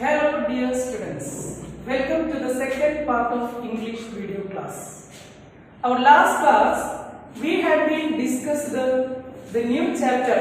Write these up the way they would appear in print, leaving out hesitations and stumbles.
Hello dear students, welcome to the second part of English video class. Our last class we had been discussed the new chapter,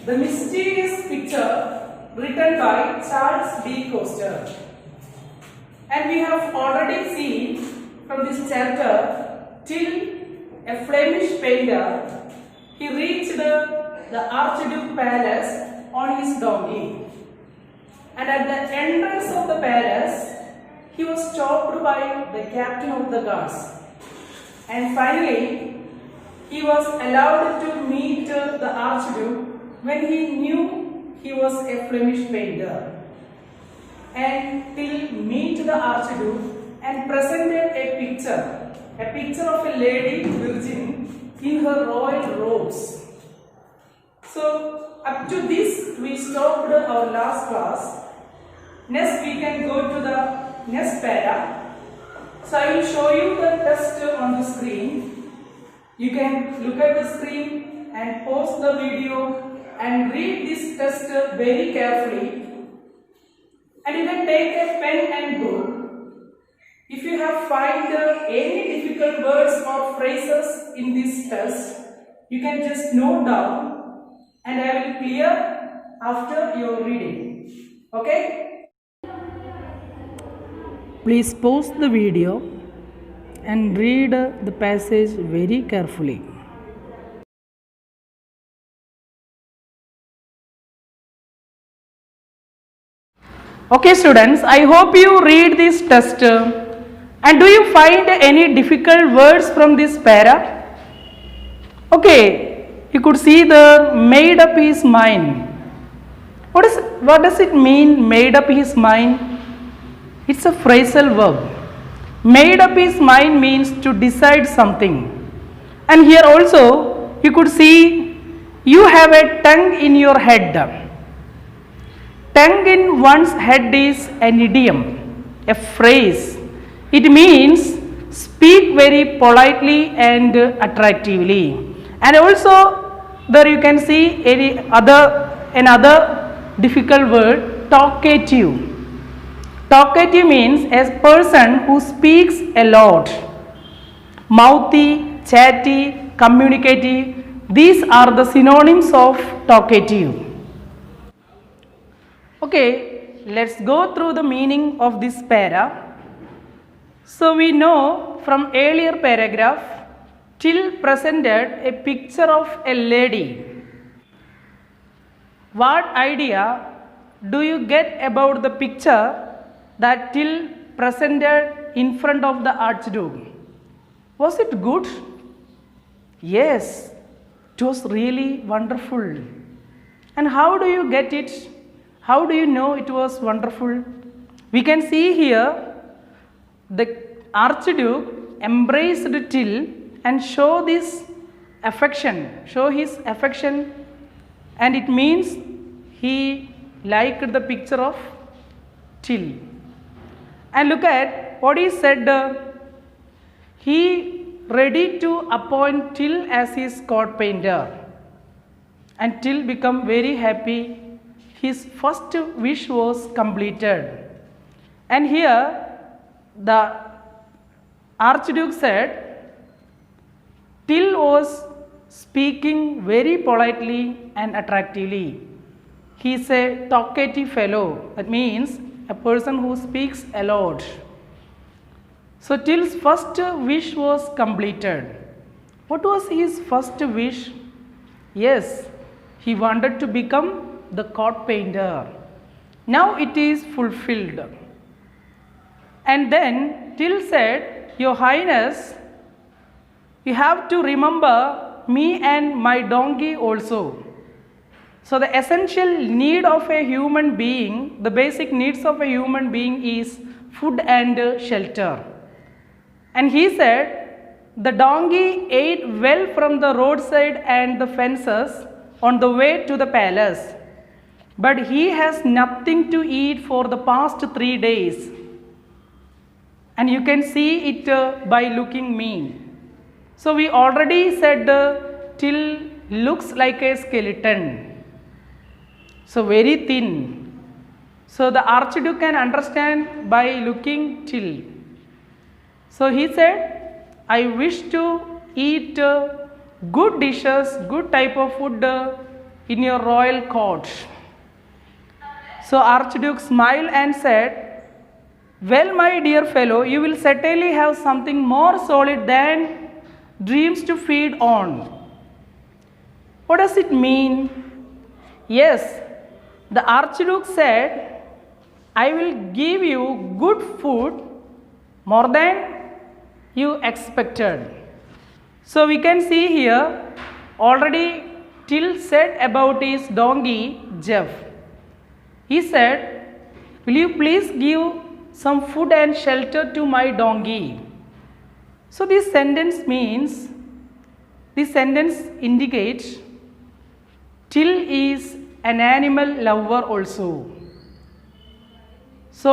The Mysterious Picture, written by Charles D. Coster. And we have already seen from this chapter till a Flemish painter, he reached the Archduke Palace on his donkey. And at the entrance of the palace, he was stopped by the captain of the guards. And finally, he was allowed to meet the Archduke when he knew he was a Flemish painter. And he'll meet the Archduke and presented a picture of a lady virgin in her royal robes. So up to this we stopped our last class. Next we can go to the next para. So I will show you the test on the screen. You can look at the screen and pause the video and read this test very carefully. And you can take a pen and book. If you have found any difficult words or phrases in this test, you can just note down and I will clear after your reading. Okay? Please pause the video and read the passage very carefully. Okay students, I hope you read this test. And do you find any difficult words from this para? Okay, you could see the made up his mind. What does it mean, made up his mind? It's a phrasal verb. Made up his mind means to decide something. And here also you could see you have a tongue in your head. Tongue in one's head is an idiom, a phrase. It means speak very politely and attractively. And also there you can see another difficult word, talkative. Talkative means a person who speaks a lot. Mouthy, chatty, communicative, these are the synonyms of talkative. Okay, let's go through the meaning of this para. So we know from earlier paragraph, Till presented a picture of a lady. What idea do you get about the picture that Till presented in front of the Archduke? Was it good? Yes, it was really wonderful. And how do you get it? How do you know it was wonderful? We can see here the Archduke embraced Till and show his affection, and it means he liked the picture of Till. And look at what he said. He ready to appoint Till as his court painter, and Till become very happy. His first wish was completed. And here the Archduke said Till was speaking very politely and attractively. He is a talkative fellow. That means a person who speaks a lot. So Till's first wish was completed. What was his first wish? Yes, he wanted to become the court painter. Now it is fulfilled. And then Till said, Your Highness, you have to remember me and my donkey also. So the essential need of a human being, the basic needs of a human being is food and shelter. And he said, the donkey ate well from the roadside and the fences on the way to the palace, but he has nothing to eat for the past 3 days. And you can see it by looking me. So we already said Till looks like a skeleton. So very thin. So the Archduke can understand by looking Till. So he said, I wish to eat good dishes, good type of food in your royal court. So Archduke smiled and said, well, my dear fellow, you will certainly have something more solid than dreams to feed on. What does it mean? Yes, the Archduke said, I will give you good food more than you expected. So we can see here already Till said about his donkey Jeff. He said, will you please give some food and shelter to my donkey? So this sentence indicates Till is an animal lover also. So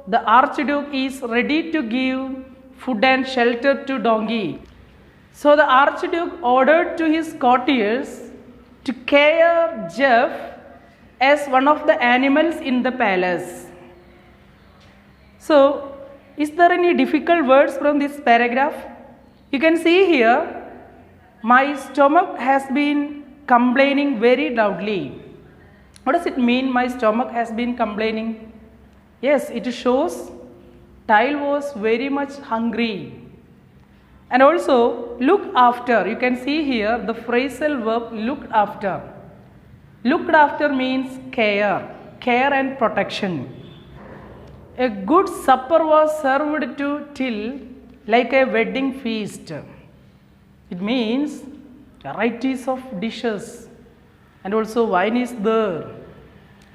the Archduke is ready to give food and shelter to donkey. So the Archduke ordered to his courtiers to care Jeff as one of the animals in the palace. So, is there any difficult words from this paragraph? You can see here, my stomach has been complaining very loudly. What does it mean, my stomach has been complaining? Yes, it shows Till was very much hungry. And also, look after. You can see here the phrasal verb looked after. Looked after means care and protection. A good supper was served to Till like a wedding feast. It means varieties of dishes and also wine is there.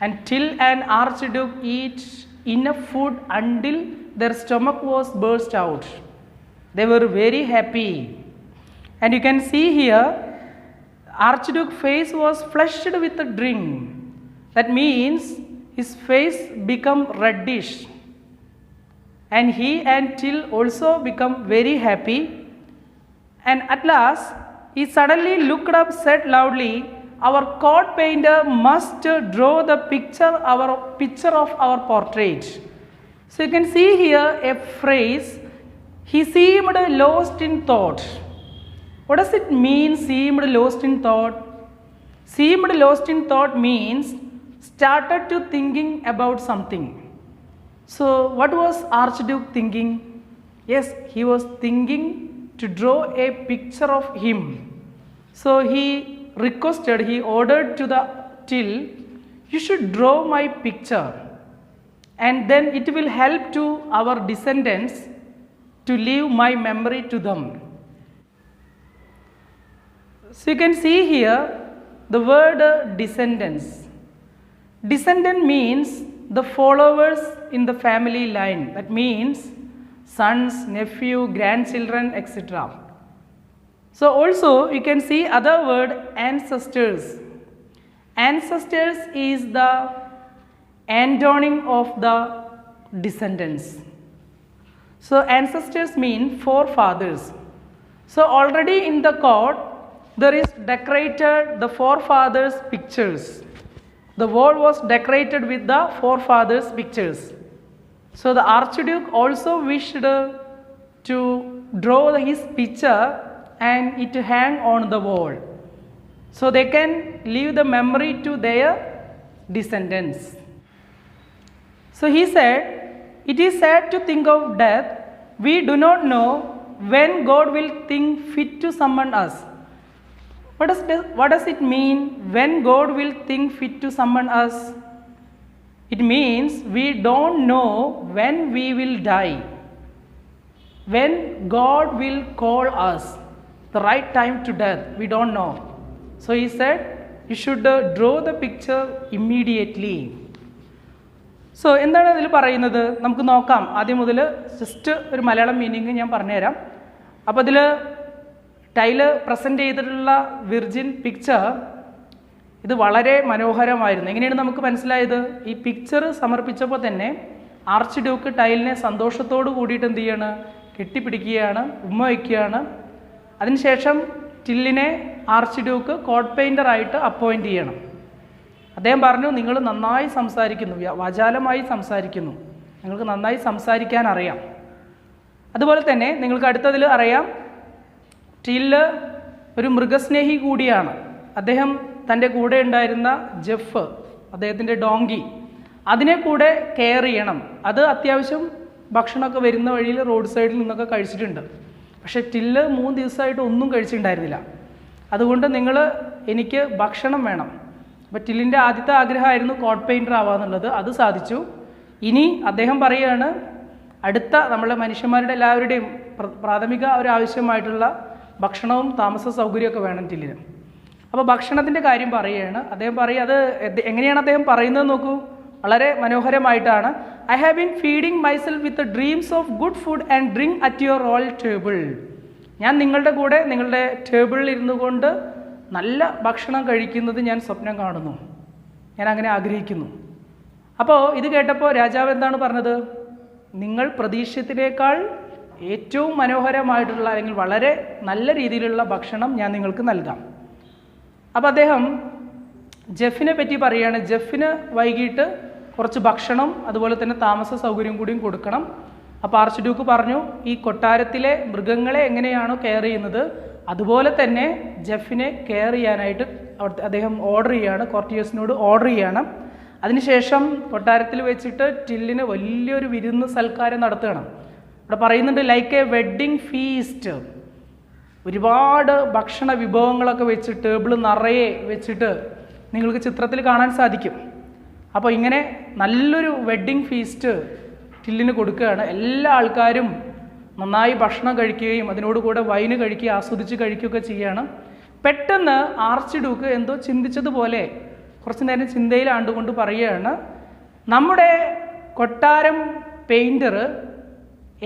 And Till and Archduke eat enough food until their stomach was burst out. They were very happy. And you can see here, Archduke's face was flushed with a drink. That means his face became reddish. And he and Till also become very happy. And at last, he suddenly looked up, said loudly, our court painter must draw the picture of our portrait. So you can see here a phrase, he seemed lost in thought. What does it mean, seemed lost in thought? Seemed lost in thought means started to thinking about something. So what was Archduke thinking? Yes, he was thinking to draw a picture of him. So he ordered to the Till, you should draw my picture. And then it will help to our descendants to leave my memory to them. So you can see here the word descendants. Descendant means the followers in the family line. That means sons, nephew, grandchildren, etc. So also you can see other word ancestors. Ancestors is the antonym of the descendants. So ancestors mean forefathers. So already in the court there is decorated the forefathers pictures. The wall was decorated with the forefathers pictures. So the Archduke also wished to draw his picture and it hang on the wall. So they can leave the memory to their descendants. So he said, it is sad to think of death. We do not know when God will think fit to summon us. What does it mean when God will think fit to summon us? It means we don't know when we will die. When God will call us, the right time to death, we don't know. So he said, you should draw the picture immediately. So എന്താണ് ഇതിൽ പറയുന്നത് നമുക്ക് നോക്കാം. ആദ്യം മുതൽ just ഒരു Malayalam meaning ഞാൻ പറഞ്ഞുതരാം. അപ്പോൾ ഇതിൽ ടൈല് പ്രസൻറ്റ് ചെയ്തിട്ടുള്ള വിർജിൻ പിക്ചർ ഇത് വളരെ മനോഹരമായിരുന്നു. എങ്ങനെയാണ് നമുക്ക് മനസ്സിലായത്? ഈ പിക്ചർ സമർപ്പിച്ചപ്പോൾ തന്നെ ആർച്ച് ഡ്യൂക്ക് ടൈലിനെ സന്തോഷത്തോട് കൂടിയിട്ട് എന്ത് ചെയ്യാണ്? കെട്ടിപ്പിടിക്കുകയാണ്, ഉമ്മ വയ്ക്കുകയാണ്. അതിനുശേഷം ടില്ലിനെ ആർച്ച് ഡ്യൂക്ക് കോട്ട് പെയിൻറ്ററായിട്ട് അപ്പോയിൻറ്റ് ചെയ്യണം. അദ്ദേഹം പറഞ്ഞു, നിങ്ങൾ നന്നായി സംസാരിക്കുന്നു, വാചാലമായി സംസാരിക്കുന്നു, നിങ്ങൾക്ക് നന്നായി സംസാരിക്കാൻ അറിയാം. അതുപോലെ തന്നെ നിങ്ങൾക്ക് അടുത്തതിൽ അറിയാം, ടില്ല് ഒരു മൃഗസ്നേഹി കൂടിയാണ്. അദ്ദേഹം തൻ്റെ കൂടെ ഉണ്ടായിരുന്ന ജെഫ്, അദ്ദേഹത്തിൻ്റെ ഡോങ്കി, അതിനെ കൂടെ കെയർ ചെയ്യണം. അത് അത്യാവശ്യം ഭക്ഷണമൊക്കെ വരുന്ന വഴിയിൽ റോഡ് സൈഡിൽ നിന്നൊക്കെ കഴിച്ചിട്ടുണ്ട്. പക്ഷേ ടില്ല് 3 ദിവസമായിട്ട് ഒന്നും കഴിച്ചിട്ടുണ്ടായിരുന്നില്ല. അതുകൊണ്ട് എനിക്ക് ഭക്ഷണം വേണം. അപ്പോൾ ടില്ലിൻ്റെ ആദ്യത്തെ ആഗ്രഹമായിരുന്നു കോട്ട് പെയിൻറ്റർ ആവാന്നുള്ളത്. അത് സാധിച്ചു. ഇനി അദ്ദേഹം പറയുകയാണ്, അടുത്ത നമ്മളെ മനുഷ്യന്മാരുടെ എല്ലാവരുടെയും പ്രാഥമിക ഒരു ആവശ്യമായിട്ടുള്ള ഭക്ഷണവും താമസ സൗകര്യമൊക്കെ വേണം ടില്ലിന്. അപ്പോൾ ഭക്ഷണത്തിൻ്റെ കാര്യം പറയുകയാണ്. അദ്ദേഹം പറയുക, അത് എങ്ങനെയാണ് അദ്ദേഹം പറയുന്നത് നോക്കൂ, വളരെ മനോഹരമായിട്ടാണ്. I have been feeding myself with dreams of good food and drink at your royal table. ഞാൻ നിങ്ങളുടെ കൂടെ നിങ്ങളുടെ ടേബിളിൽ ഇരുന്നു കൊണ്ട് നല്ല ഭക്ഷണം കഴിക്കുന്നത് ഞാൻ സ്വപ്നം കാണുന്നു, ഞാൻ അങ്ങനെ ആഗ്രഹിക്കുന്നു. അപ്പോൾ ഇത് കേട്ടപ്പോൾ രാജാവ് എന്താണ് പറഞ്ഞത്? നിങ്ങൾ പ്രതീക്ഷിച്ചതിനേക്കാൾ ഏറ്റവും മനോഹരമായിട്ടുള്ള അല്ലെങ്കിൽ വളരെ നല്ല രീതിയിലുള്ള ഭക്ഷണം ഞാൻ നിങ്ങൾക്ക് നൽകാം. അപ്പോൾ അദ്ദേഹം ജെഫിനെ പറ്റി പറയുകയാണ്. ജെഫിന് വൈകിട്ട് കുറച്ച് ഭക്ഷണം അതുപോലെ തന്നെ താമസ സൗകര്യം കൂടിയും കൊടുക്കണം. അപ്പോൾ ആർച്ച് ഡ്യൂക്ക് പറഞ്ഞു, ഈ കൊട്ടാരത്തിലെ മൃഗങ്ങളെ എങ്ങനെയാണോ കെയർ ചെയ്യുന്നത് അതുപോലെ തന്നെ ജെഫിനെ കെയർ ചെയ്യാനായിട്ട് അദ്ദേഹം ഓർഡർ ചെയ്യുകയാണ്, കോർട്ടിയേഴ്സിനോട് ഓർഡർ ചെയ്യണം. അതിനുശേഷം കൊട്ടാരത്തിൽ വെച്ചിട്ട് ടില്ലിന് വലിയൊരു വിരുന്ന് സൽക്കാരം നടത്തുകയാണ്. ഇവിടെ പറയുന്നുണ്ട്, ലൈക്ക് എ വെഡ്ഡിങ് ഫീസ്റ്റ്. ഒരുപാട് ഭക്ഷണ വിഭവങ്ങളൊക്കെ വെച്ച് ടേബിൾ നിറയെ വെച്ചിട്ട് നിങ്ങൾക്ക് ചിത്രത്തിൽ കാണാൻ സാധിക്കും. അപ്പോൾ ഇങ്ങനെ നല്ലൊരു വെഡ്ഡിങ് ഫീസ്റ്റ് ടില്ലിന് കൊടുക്കുകയാണ്. എല്ലാ ആൾക്കാരും നന്നായി ഭക്ഷണം കഴിക്കുകയും അതിനോട് കൂടെ വൈന് കഴിക്കുകയും ആസ്വദിച്ച് കഴിക്കുകയൊക്കെ ചെയ്യുകയാണ്. പെട്ടെന്ന് ആർച്ച് ഡ്യൂക്ക് എന്തോ ചിന്തിച്ചതുപോലെ കുറച്ച് നേരം ചിന്തയിലാണ്ടുകൊണ്ട് പറയുകയാണ്, നമ്മുടെ കൊട്ടാരം പെയിൻറ്റർ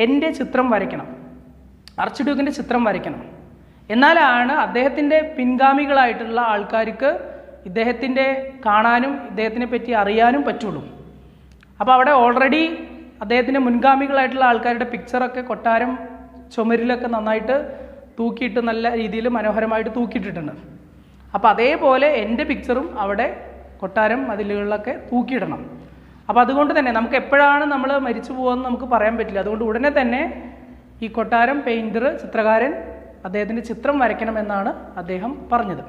എൻ്റെ ചിത്രം വരയ്ക്കണം, ആർച്ച് ഡ്യൂക്കിൻ്റെ ചിത്രം വരയ്ക്കണം. എന്നാലാണ് അദ്ദേഹത്തിൻ്റെ പിൻഗാമികളായിട്ടുള്ള ആൾക്കാർക്ക് ഇദ്ദേഹത്തിൻ്റെ കാണാനും ഇദ്ദേഹത്തിനെ പറ്റി അറിയാനും പറ്റുള്ളൂ. അപ്പോൾ അവിടെ ഓൾറെഡി അദ്ദേഹത്തിൻ്റെ മുൻഗാമികളായിട്ടുള്ള ആൾക്കാരുടെ പിക്ചറൊക്കെ കൊട്ടാരം ചുമരിലൊക്കെ നന്നായിട്ട് തൂക്കിയിട്ട് നല്ല രീതിയിൽ മനോഹരമായിട്ട് തൂക്കിയിട്ടിട്ടുണ്ട്. അപ്പോൾ അതേപോലെ എൻ്റെ പിക്ചറും അവിടെ കൊട്ടാരം മതിലുകളിലൊക്കെ തൂക്കിയിടണം. അപ്പോൾ അതുകൊണ്ട് തന്നെ നമുക്ക് എപ്പോഴാണ് നമ്മൾ മരിച്ചു പോകുമെന്ന് നമുക്ക് പറയാൻ പറ്റില്ല. അതുകൊണ്ട് ഉടനെ തന്നെ ഈ കൊട്ടാരം പെയിൻറ്റർ, ചിത്രകാരൻ അദ്ദേഹത്തിൻ്റെ ചിത്രം വരയ്ക്കണമെന്നാണ് അദ്ദേഹം പറഞ്ഞത്.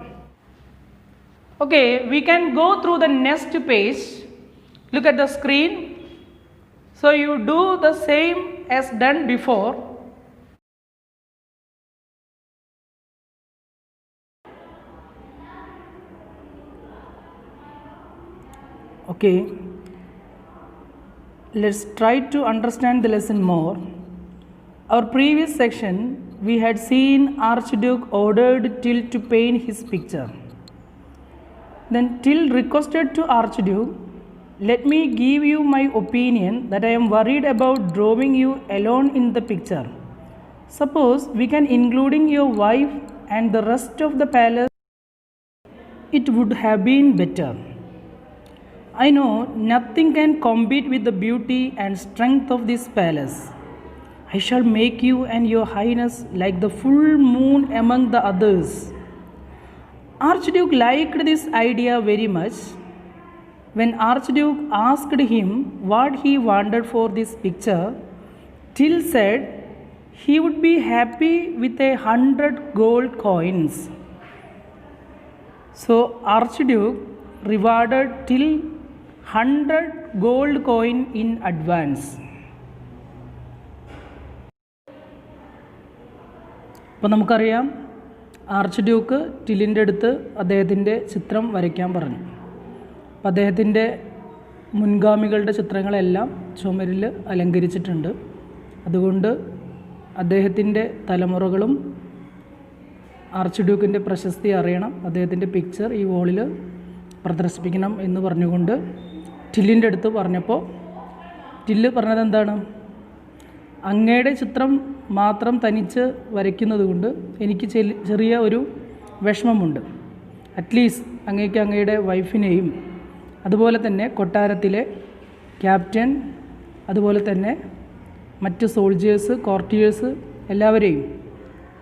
Okay, we can go through the next page. Look at the screen. So you do the same as done before. Okay, let's try to understand the lesson more. Our previous section we had seen Archduke ordered Till to paint his picture. Then Till requested to Archduke, let me give you my opinion that I am worried about drawing you alone in the picture. Suppose we can including your wife and the rest of the palace, it would have been better. I know nothing can compete with the beauty and strength of this palace. I shall make you and your highness like the full moon among the others. Archduke liked this idea very much. When Archduke asked him what he wanted for this picture, Till said he would be happy with 100 gold coins. So Archduke rewarded Till 100 gold coin in advance. അപ്പോൾ നമുക്കറിയാം, arch Duke ടില്ലിൻ്റെ അടുത്ത് അദ്ദേഹത്തിൻ്റെ ചിത്രം വരയ്ക്കാൻ പറഞ്ഞു. അപ്പോൾ അദ്ദേഹത്തിൻ്റെ മുൻഗാമികളുടെ ചിത്രങ്ങളെല്ലാം ചുമരിൽ അലങ്കരിച്ചിട്ടുണ്ട്. അതുകൊണ്ട് അദ്ദേഹത്തിൻ്റെ തലമുറകളും ആർച്ച് ഡ്യൂക്കിൻ്റെ പ്രശസ്തി അറിയണം, അദ്ദേഹത്തിൻ്റെ പിക്ചർ ഈ വോളിൽ പ്രദർശിപ്പിക്കണം എന്ന് പറഞ്ഞുകൊണ്ട് ടില്ലിൻ്റെ അടുത്ത് പറഞ്ഞപ്പോൾ ടില്ല് പറഞ്ഞത് എന്താണ്? അങ്ങയുടെ ചിത്രം മാത്രം തനിച്ച് വരയ്ക്കുന്നത് കൊണ്ട് എനിക്ക് ചെറിയ ഒരു വിഷമമുണ്ട്. അറ്റ്ലീസ്റ്റ് അങ്ങേക്ക് അങ്ങയുടെ വൈഫിനെയും അതുപോലെ തന്നെ കൊട്ടാരത്തിലെ ക്യാപ്റ്റൻ, അതുപോലെ തന്നെ മറ്റ് സോൾജേഴ്സ്, കോർട്ടിയേഴ്സ് എല്ലാവരെയും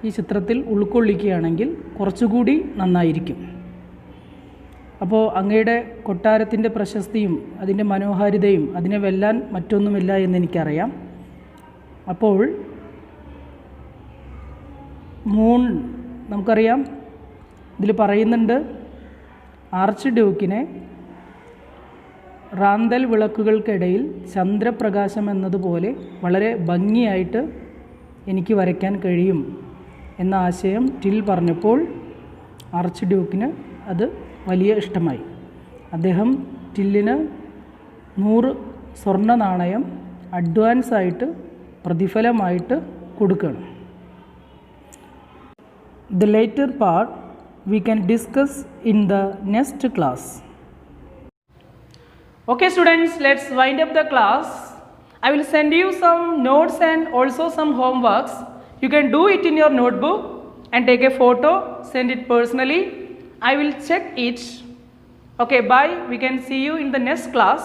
ഈ ചിത്രത്തിൽ ഉൾക്കൊള്ളിക്കുകയാണെങ്കിൽ കുറച്ചുകൂടി നന്നായിരിക്കും. അപ്പോൾ അങ്ങയുടെ കൊട്ടാരത്തിൻ്റെ പ്രശസ്തിയും അതിൻ്റെ മനോഹാരിതയും അതിനെ വെല്ലാൻ മറ്റൊന്നുമില്ല എന്നെനിക്കറിയാം. അപ്പോൾ മൂൺ നമുക്കറിയാം, ഇതിൽ പറയുന്നുണ്ട് ആർച്ച് ഡ്യൂക്കിനെ റാന്തൽ വിളക്കുകൾക്കിടയിൽ ചന്ദ്രപ്രകാശം എന്നതുപോലെ വളരെ ഭംഗിയായിട്ട് എനിക്ക് വരയ്ക്കാൻ കഴിയും എന്ന ആശയം ടിൽ പറഞ്ഞപ്പോൾ ആർച്ച് ഡ്യൂക്കിന് അത് വലിയ ഇഷ്ടമായി. അദ്ദേഹം ടില്ലിന് 100 സ്വർണ്ണ നാണയം അഡ്വാൻസായിട്ട് പ്രതിഫലമായിട്ട് കൊടുക്കുകയാണ്. The later part we can discuss in the next class. Okay students, let's wind up the class. I will send you some notes and also some homeworks. You can do it in your notebook and take a photo, send it personally. I will check it. Okay, bye. We can see you in the next class.